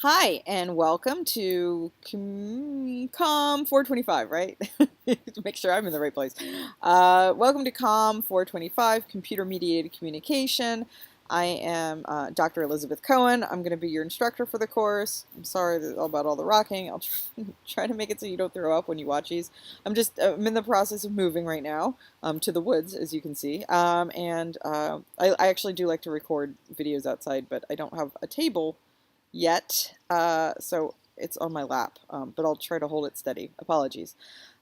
Hi, and welcome to COMM 425, right? To make sure I'm in the right place. Welcome to COMM 425, Computer Mediated Communication. I am Dr. Elizabeth Cohen. I'm going to be your instructor for the course. I'm sorry about all the rocking. I'll try to make it so you don't throw up when you watch these. I'm in the process of moving right now to the woods, as you can see. I actually do like to record videos outside, but I don't have a table yet, so it's on my lap, but I'll try to hold it steady. Apologies.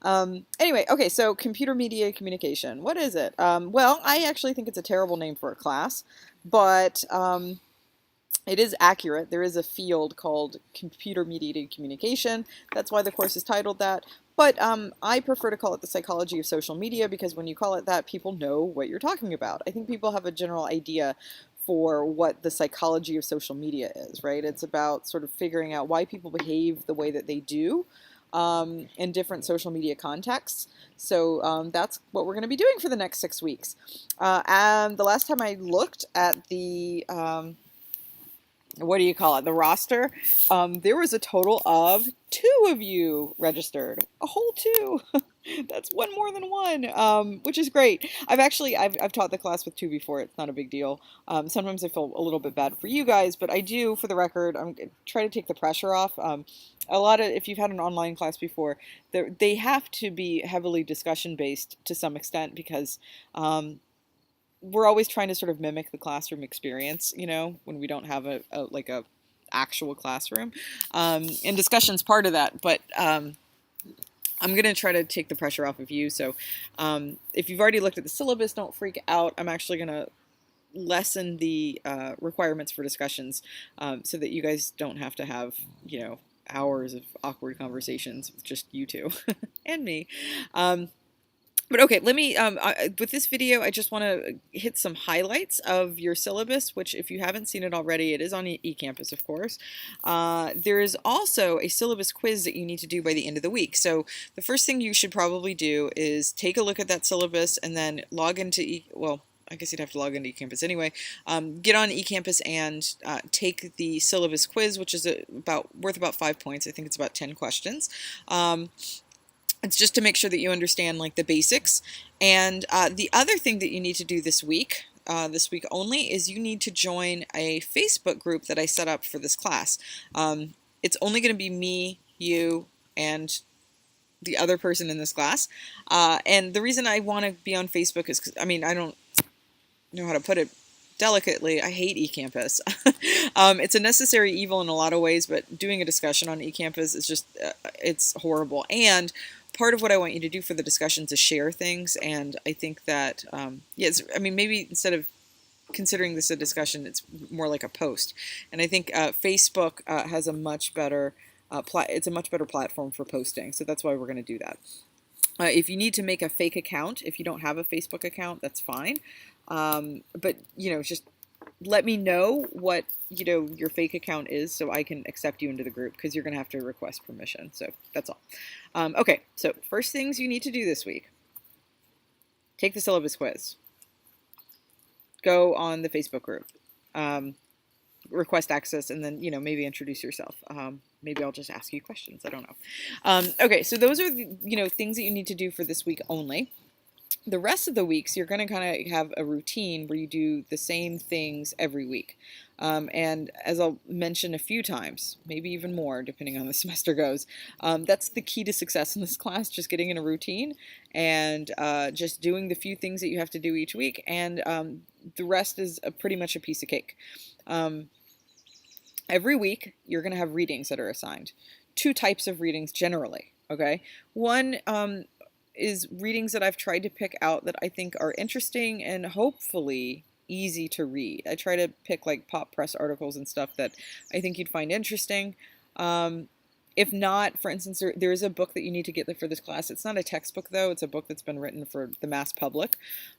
Anyway, okay, so computer media communication. What is it? Well, I actually think it's a terrible name for a class, but it is accurate. There is a field called computer mediated communication. That's why the course is titled that. But I prefer to call it the psychology of social media because when you call it that, people know what you're talking about. I think people have a general idea for what the psychology of social media is, right? It's about sort of figuring out why people behave the way that they do in different social media contexts. So that's what we're going to be doing for the next 6 weeks. And the last time I looked at the what do you call it, the roster, there was a total of 2 of you registered, a whole 2. That's one more than one, which is great. I've taught the class with 2 before. It's not a big deal. Sometimes I feel a little bit bad for you guys, but I do, for the record, I'm try to take the pressure off. A lot of, if you've had an online class before, they have to be heavily discussion based to some extent because we're always trying to sort of mimic the classroom experience, when we don't have a actual classroom. And discussion's part of that, but I'm going to try to take the pressure off of you. So if you've already looked at the syllabus, don't freak out. I'm actually going to lessen the requirements for discussions so that you guys don't have to have, hours of awkward conversations with just you two and me. But okay, let me, with this video, I just want to hit some highlights of your syllabus, which if you haven't seen it already, it is on eCampus, of course. There is also a syllabus quiz that you need to do by the end of the week. So the first thing you should probably do is take a look at that syllabus and then log into, well, I guess you'd have to log into eCampus anyway. Get on eCampus and take the syllabus quiz, which is worth about 5 points. I think it's about 10 questions. It's just to make sure that you understand like the basics. And the other thing that you need to do this week only, is you need to join a Facebook group that I set up for this class. It's only going to be me, you, and the other person in this class. And the reason I want to be on Facebook is because, I don't know how to put it delicately, I hate eCampus. It's a necessary evil in a lot of ways, but doing a discussion on eCampus is just, it's horrible. And part of what I want you to do for the discussions is share things, and I think that, maybe instead of considering this a discussion, it's more like a post. And I think Facebook has a much better, it's a much better platform for posting, so that's why we're going to do that. If you need to make a fake account, if you don't have a Facebook account, that's fine. But, just let me know what, your fake account is so I can accept you into the group, because you're going to have to request permission. So that's all. Okay, so first things you need to do this week. Take the syllabus quiz. Go on the Facebook group. Request access, and then, maybe introduce yourself. Maybe I'll just ask you questions. I don't know. Okay, so those are the, things that you need to do for this week only. The rest of the weeks, you're going to kind of have a routine where you do the same things every week. And as I'll mention a few times, maybe even more, depending on how the semester goes, that's the key to success in this class, just getting in a routine and just doing the few things that you have to do each week. And the rest is pretty much a piece of cake. Every week, you're going to have readings that are assigned. 2 types of readings generally, okay? One is readings that I've tried to pick out that I think are interesting and hopefully easy to read. I try to pick like pop press articles and stuff that I think you'd find interesting. If not, for instance, there is a book that you need to get for this class. It's not a textbook though. It's a book that's been written for the mass public.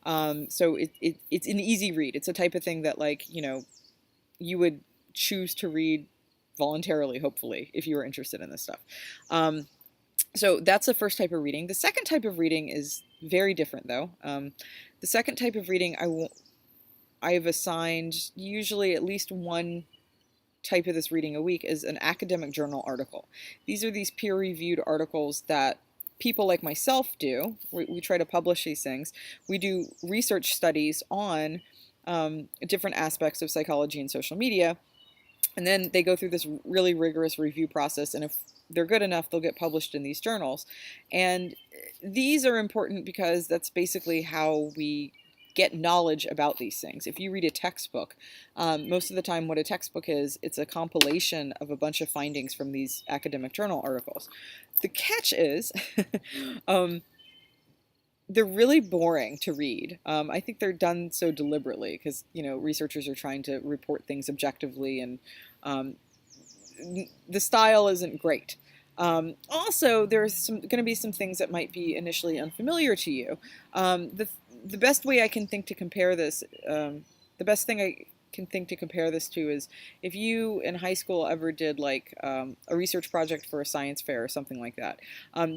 So it's an easy read. It's a type of thing that you would choose to read voluntarily, hopefully, if you were interested in this stuff. So that's the first type of reading. The second type of reading is very different, though. The second type of reading, I've assigned usually at least 1 type of this reading a week is an academic journal article. These are these peer-reviewed articles that people like myself do. We try to publish these things. We do research studies on different aspects of psychology and social media, and then they go through this really rigorous review process, and if they're good enough, they'll get published in these journals. And these are important because that's basically how we get knowledge about these things. If you read a textbook, most of the time what a textbook is, it's a compilation of a bunch of findings from these academic journal articles. The catch is they're really boring to read. I think they're done so deliberately because, researchers are trying to report things objectively, and the style isn't great. Also, there's going to be some things that might be initially unfamiliar to you. The best way I can think to compare this, the best thing I can think to compare this to is if you in high school ever did like a research project for a science fair or something like that.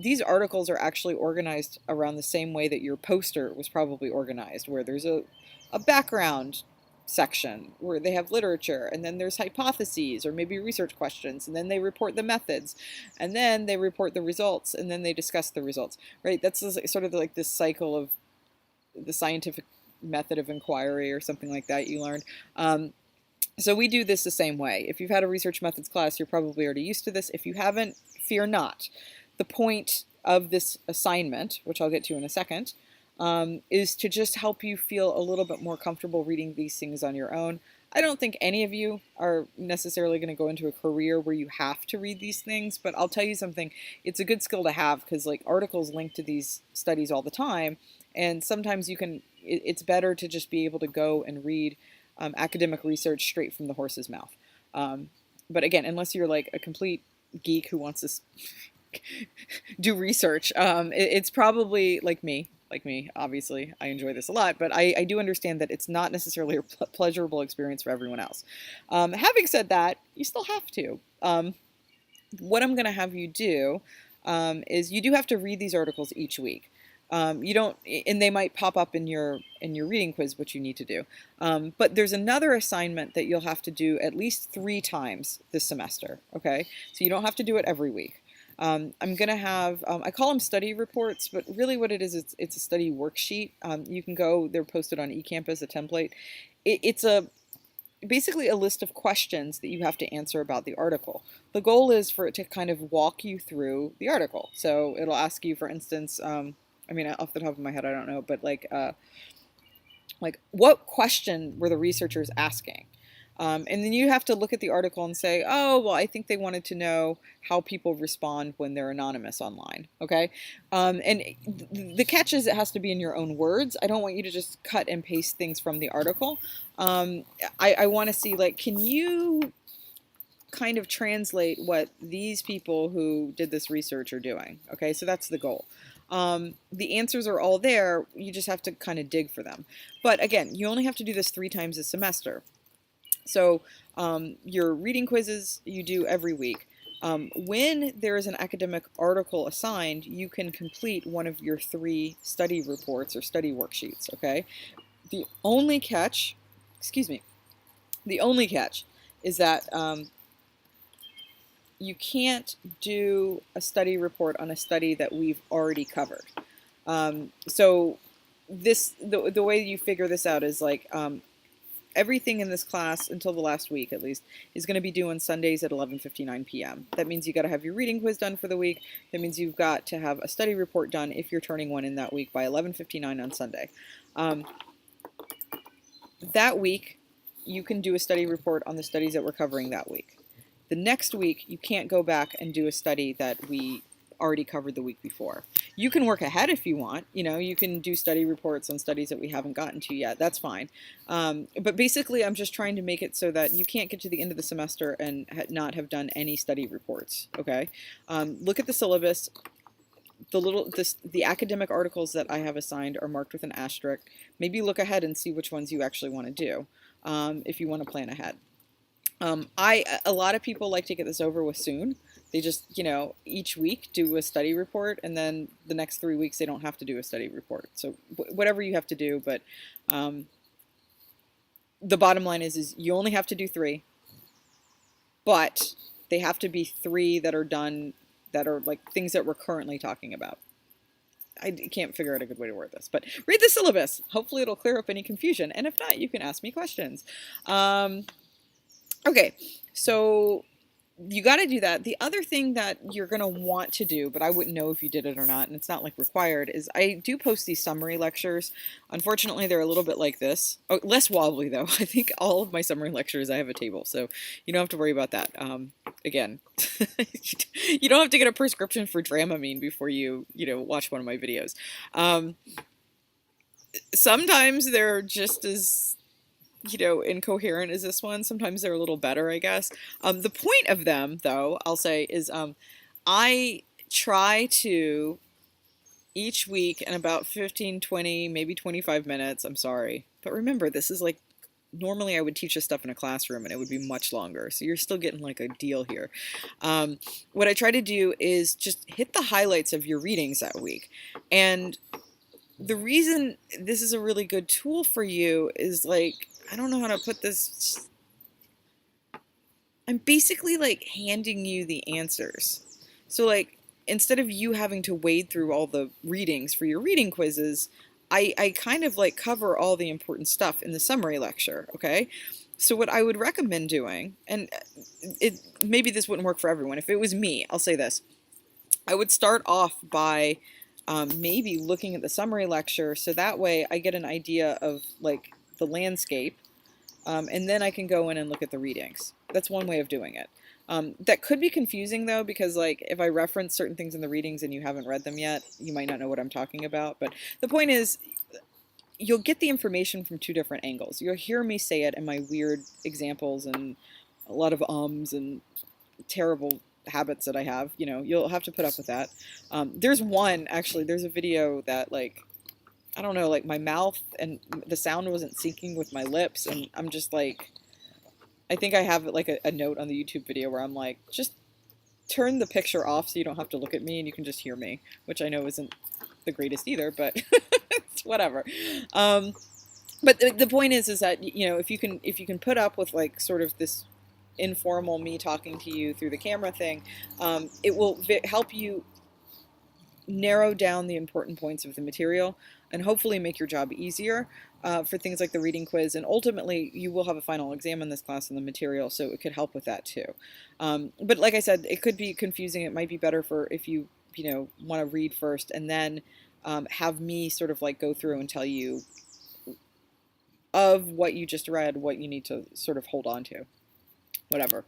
These articles are actually organized around the same way that your poster was probably organized, where there's a background section where they have literature, and then there's hypotheses or maybe research questions, and then they report the methods, and then they report the results, and then they discuss the results, right? That's sort of like this cycle of the scientific method of inquiry or something like that you learned. So we do this the same way. If you've had a research methods class, you're probably already used to this. If you haven't, fear not. The point of this assignment, which I'll get to in a second, is to just help you feel a little bit more comfortable reading these things on your own. I don't think any of you are necessarily going to go into a career where you have to read these things, but I'll tell you something, it's a good skill to have because like articles link to these studies all the time, and sometimes it's better to just be able to go and read academic research straight from the horse's mouth. But again, unless you're like a complete geek who wants to do research, it's probably like me, obviously, I enjoy this a lot, but I do understand that it's not necessarily a pleasurable experience for everyone else. Having said that, you still have to. What I'm going to have you do is you do have to read these articles each week. You don't, and they might pop up in your reading quiz, which you need to do. But there's another assignment that you'll have to do at least 3 times this semester. Okay, so you don't have to do it every week. I'm going to have, I call them study reports, but really what it is, it's a study worksheet. You can go, they're posted on eCampus, a template. It's basically a list of questions that you have to answer about the article. The goal is for it to kind of walk you through the article. So it'll ask you, for instance, I mean, off the top of my head, I don't know, but like what question were the researchers asking? And then you have to look at the article and say, oh, well, I think they wanted to know how people respond when they're anonymous online, okay? And the catch is it has to be in your own words. I don't want you to just cut and paste things from the article. I want to see, like, can you kind of translate what these people who did this research are doing, okay? So that's the goal. The answers are all there, you just have to kind of dig for them. But again, you only have to do this 3 times a semester. So your reading quizzes you do every week. When there is an academic article assigned, you can complete one of your 3 study reports or study worksheets, okay? The only catch, is that you can't do a study report on a study that we've already covered. So the way you figure this out is like everything in this class until the last week at least is going to be due on Sundays at 11:59 p.m. That means you got to have your reading quiz done for the week. That means you've got to have a study report done if you're turning one in that week by 11:59 on Sunday. That week you can do a study report on the studies that we're covering that week. The next week, you can't go back and do a study that we already covered the week before. You can work ahead if you want. You can do study reports on studies that we haven't gotten to yet. That's fine. But basically, I'm just trying to make it so that you can't get to the end of the semester and not have done any study reports, okay? Look at the syllabus. The academic articles that I have assigned are marked with an asterisk. Maybe look ahead and see which ones you actually want to do if you want to plan ahead. A lot of people like to get this over with soon. They just, each week do a study report, and then the next 3 weeks they don't have to do a study report. So whatever you have to do, but the bottom line is you only have to do 3. but they have to be 3 that are done that are like things that we're currently talking about. I can't figure out a good way to word this, but read the syllabus. Hopefully it'll clear up any confusion. And if not, you can ask me questions. Okay, so you got to do that. The other thing that you're going to want to do, but I wouldn't know if you did it or not, and it's not like required, is I do post these summary lectures. Unfortunately, they're a little bit like this. Oh, less wobbly though. I think all of my summary lectures, I have a table, so you don't have to worry about that. Again, you don't have to get a prescription for Dramamine before you watch one of my videos. Sometimes they're just as incoherent as this one. Sometimes they're a little better, I guess. The point of them, though, I'll say, is I try to, each week in about 15, 20, maybe 25 minutes, I'm sorry. But remember, this is like, normally I would teach this stuff in a classroom and it would be much longer. So you're still getting like a deal here. What I try to do is just hit the highlights of your readings that week. And the reason this is a really good tool for you is like, I don't know how to put this. I'm basically like handing you the answers. So like, instead of you having to wade through all the readings for your reading quizzes, I kind of like cover all the important stuff in the summary lecture, okay? So what I would recommend doing, and maybe this wouldn't work for everyone. If it was me, I'll say this. I would start off by maybe looking at the summary lecture, so that way I get an idea of like the landscape, and then I can go in and look at the readings. That's one way of doing it. That could be confusing though, because like if I reference certain things in the readings and you haven't read them yet, you might not know what I'm talking about. But the point is, you'll get the information from 2 different angles. You'll hear me say it in my weird examples and a lot of ums and terrible habits that I have. You'll have to put up with that. There's a video that like, I don't know, like my mouth and the sound wasn't syncing with my lips, and I'm just like, I think I have like a note on the YouTube video where I'm like, just turn the picture off so you don't have to look at me and you can just hear me, which I know isn't the greatest either, but it's whatever. But the point is that, if you can put up with like sort of this informal me talking to you through the camera thing, it will help you narrow down the important points of the material and hopefully make your job easier for things like the reading quiz. And ultimately, you will have a final exam in this class in the material, so it could help with that too. But like I said, it could be confusing. It might be better for if you want to read first and then have me sort of like go through and tell you of what you just read, what you need to sort of hold on to. Whatever.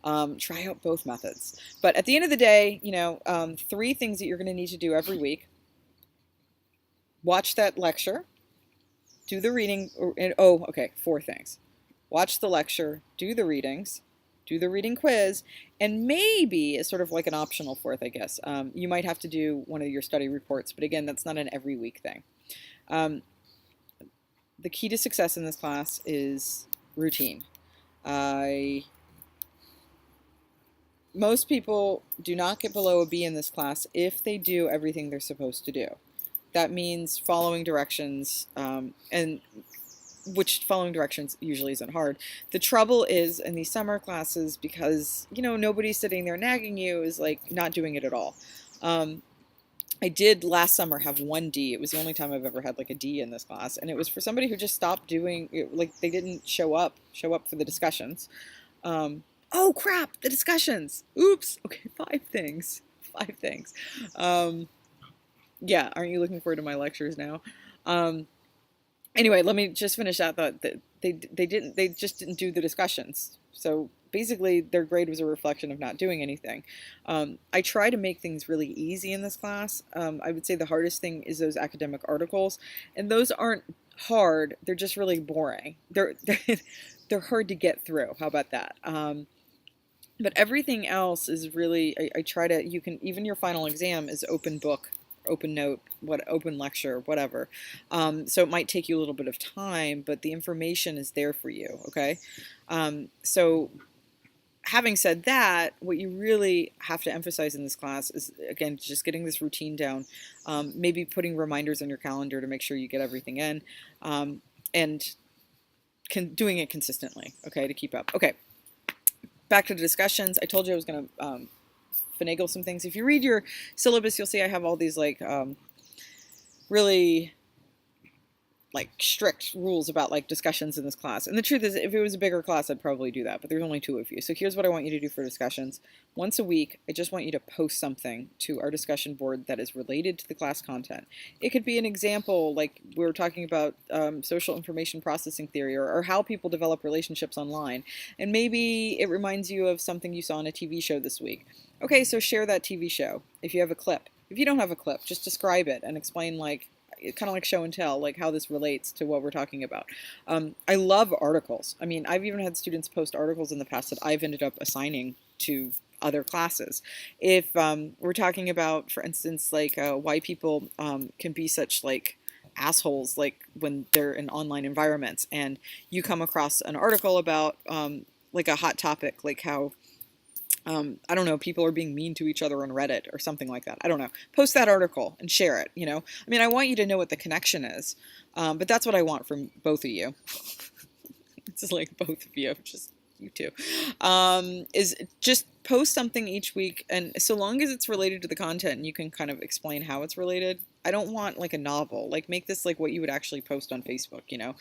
Try out both methods. But at the end of the day, 3 things that you're going to need to do every week. Watch that lecture. Do the reading. 4 things. Watch the lecture. Do the readings. Do the reading quiz. And maybe, it's sort of like an optional 4th, I guess, you might have to do one of your study reports. But again, that's not an every week thing. The key to success in this class is routine. Most people do not get below a B in this class if they do everything they're supposed to do. That means following directions, and which following directions usually isn't hard. The trouble is in these summer classes, because, nobody's sitting there nagging you, is like not doing it at all. I did last summer have 1 D. It was the only time I've ever had like a D in this class. And it was for somebody who just stopped doing it, like they didn't show up for the discussions. Oh crap, the discussions. Oops. Okay, 5 things. 5 things. Yeah, aren't you looking forward to my lectures now? Anyway, let me just finish that thought. They just didn't do the discussions. So basically their grade was a reflection of not doing anything. I try to make things really easy in this class. I would say the hardest thing is those academic articles, and those aren't hard, they're just really boring. They're hard to get through. How about that? But everything else is really, I try to, you can, even your final exam is open book, open note, open lecture, whatever. So it might take you a little bit of time, but the information is there for you, okay? So having said that, what you really have to emphasize in this class is, again, just getting this routine down, maybe putting reminders on your calendar to make sure you get everything in, and doing it consistently, okay, to keep up. Okay, back to the discussions. I told you I was going to finagle some things. If you read your syllabus, you'll see I have all these like really like strict rules about like discussions in this class. And the truth is, if it was a bigger class, I'd probably do that, but there's only 2 of you. So here's what I want you to do for discussions. Once a week, I just want you to post something to our discussion board that is related to the class content. It could be an example, like we were talking about social information processing theory, or how people develop relationships online. And maybe it reminds you of something you saw on a TV show this week. Okay, so share that TV show if you have a clip. If you don't have a clip, just describe it and explain like, kind of like show and tell, like how this relates to what we're talking about. I love articles. I mean, I've even had students post articles in the past that I've ended up assigning to other classes. If we're talking about, for instance, like why people can be such like assholes like when they're in online environments, and you come across an article about like a hot topic, like how I don't know, people are being mean to each other on Reddit or something like that. I don't know. Post that article and share it, you know. I mean, I want you to know what the connection is, but that's what I want from both of you. It's just like both of you, just you two. Is just post something each week, and so long as it's related to the content and you can kind of explain how it's related. I don't want like a novel. Like make this like what you would actually post on Facebook, you know.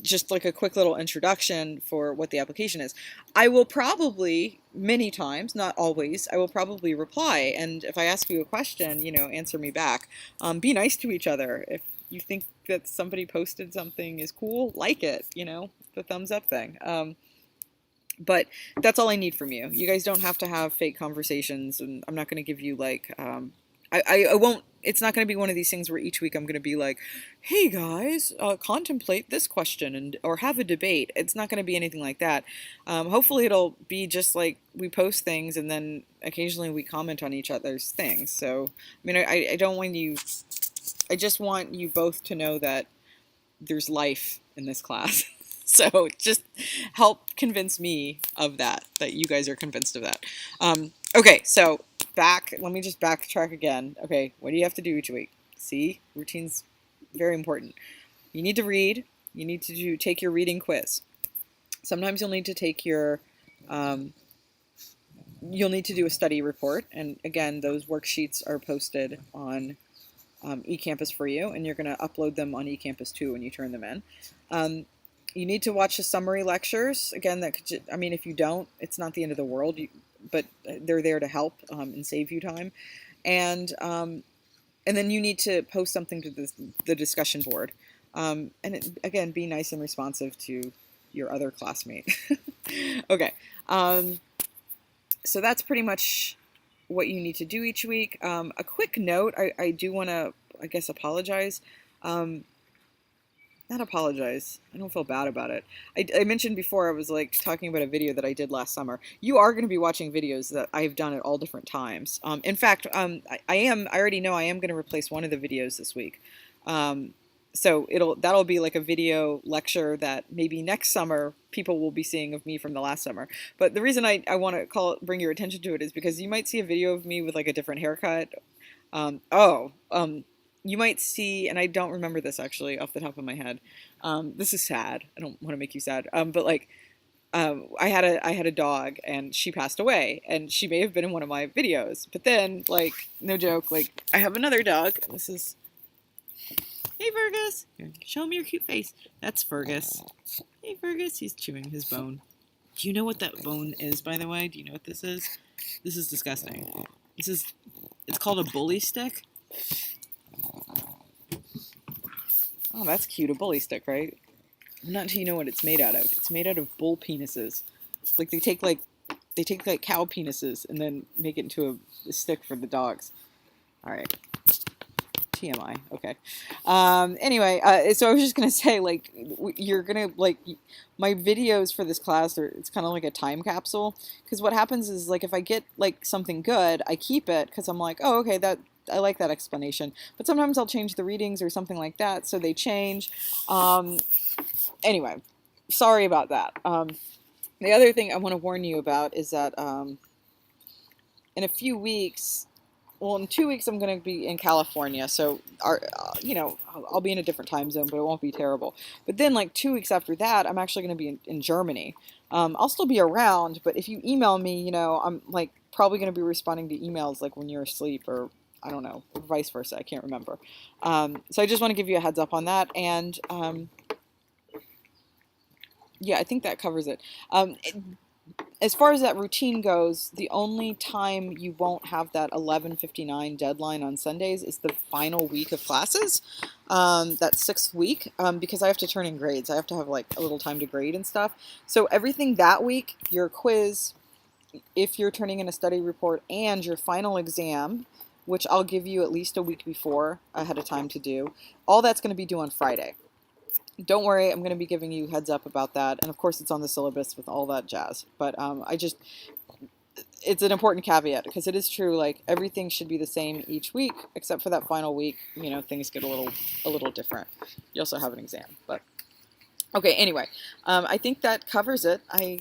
Just like a quick little introduction for what the application is. I will probably, many times, not always, I will probably reply. And if I ask you a question, you know, answer me back. Be nice to each other. If you think that somebody posted something is cool, like it, you know, the thumbs up thing. But that's all I need from you. You guys don't have to have fake conversations, and I'm not going to give you like, I won't, it's not going to be one of these things where each week I'm going to be like, hey guys, contemplate this question and or have a debate. It's not going to be anything like that. Hopefully it'll be just like we post things and then occasionally we comment on each other's things. So, I mean, I don't want you, I just want you both to know that there's life in this class. So just help convince me of that you guys are convinced of that. Okay, so let me just backtrack again. Okay, what do you have to do each week? See, routine's very important. You need to read. You need to take your reading quiz. Sometimes you'll need to take your, you'll need to do a study report. And again, those worksheets are posted on eCampus for you, and you're going to upload them on eCampus too when you turn them in. You need to watch the summary lectures. Again, that could, I mean, if you don't, it's not the end of the world, but they're there to help and save you time. And then you need to post something to the discussion board. Again, be nice and responsive to your other classmate. Okay. So that's pretty much what you need to do each week. A quick note, I do want to, I guess, apologize. Not apologize. I don't feel bad about it. I mentioned before I was like talking about a video that I did last summer. You are going to be watching videos that I've done at all different times. In fact, I already know I am going to replace one of the videos this week. So that'll be like a video lecture that maybe next summer people will be seeing of me from the last summer. But the reason I want to bring your attention to it is because you might see a video of me with like a different haircut. You might see, and I don't remember this actually off the top of my head. This is sad. I don't want to make you sad. But like, I had a dog and she passed away, and she may have been in one of my videos. But then, like, no joke, like I have another dog. This is, hey Fergus, here, show me your cute face. That's Fergus. Hey Fergus, he's chewing his bone. Do you know what that bone is, by the way? Do you know what this is? This is disgusting. It's called a bully stick. Oh, that's cute, a bully stick, right? Not until you know what it's made out of. It's made out of bull penises. Like they take like cow penises and then make it into a stick for the dogs. All right. TMI. Okay. Anyway, so I was just gonna say, like, you're gonna like my videos for this class it's kind of like a time capsule, because what happens is, like, if I get like something good, I keep it because I'm like, oh, okay, that I like that explanation. But sometimes I'll change the readings or something like that, so they change. Anyway, sorry about that. The other thing I want to warn you about is that in a few weeks, well, in 2 weeks I'm going to be in California, so I'll be in a different time zone, but it won't be terrible. But then, like 2 weeks after that, I'm actually going to be in Germany. I'll still be around, but if you email me, I'm like probably going to be responding to emails like when you're asleep, or I don't know, or vice versa. I can't remember. So I just want to give you a heads up on that, and yeah, I think that covers it. As far as that routine goes, the only time you won't have that 11:59 deadline on Sundays is the final week of classes, that sixth week, because I have to turn in grades. I have to have like a little time to grade and stuff. So everything that week, your quiz, if you're turning in a study report, and your final exam, which I'll give you at least a week before ahead of time to do, all that's going to be due on Friday. Don't worry, I'm going to be giving you heads up about that. And of course, it's on the syllabus with all that jazz. But it's an important caveat because it is true, like everything should be the same each week, except for that final week, things get a little different. You also have an exam, but okay, anyway, I think that covers it. I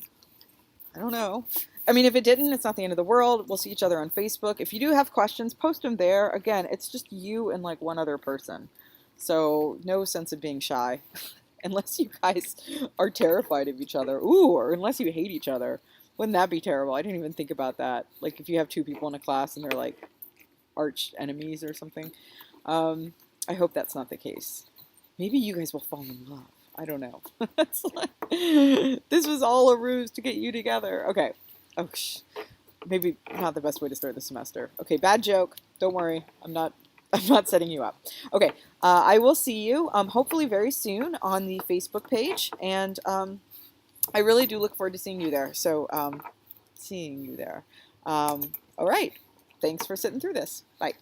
don't know. I mean, if it didn't, it's not the end of the world. We'll see each other on Facebook. If you do have questions, post them there. Again, it's just you and like one other person. So no sense of being shy. Unless you guys are terrified of each other. Ooh, or unless you hate each other. Wouldn't that be terrible? I didn't even think about that. Like if you have two people in a class and they're like arch enemies or something. I hope that's not the case. Maybe you guys will fall in love. I don't know. This was all a ruse to get you together. Okay. Oh, maybe not the best way to start the semester. Okay, bad joke. Don't worry. I'm not setting you up. Okay, I will see you hopefully very soon on the Facebook page, and I really do look forward to seeing you there. So, seeing you there. All right. Thanks for sitting through this. Bye.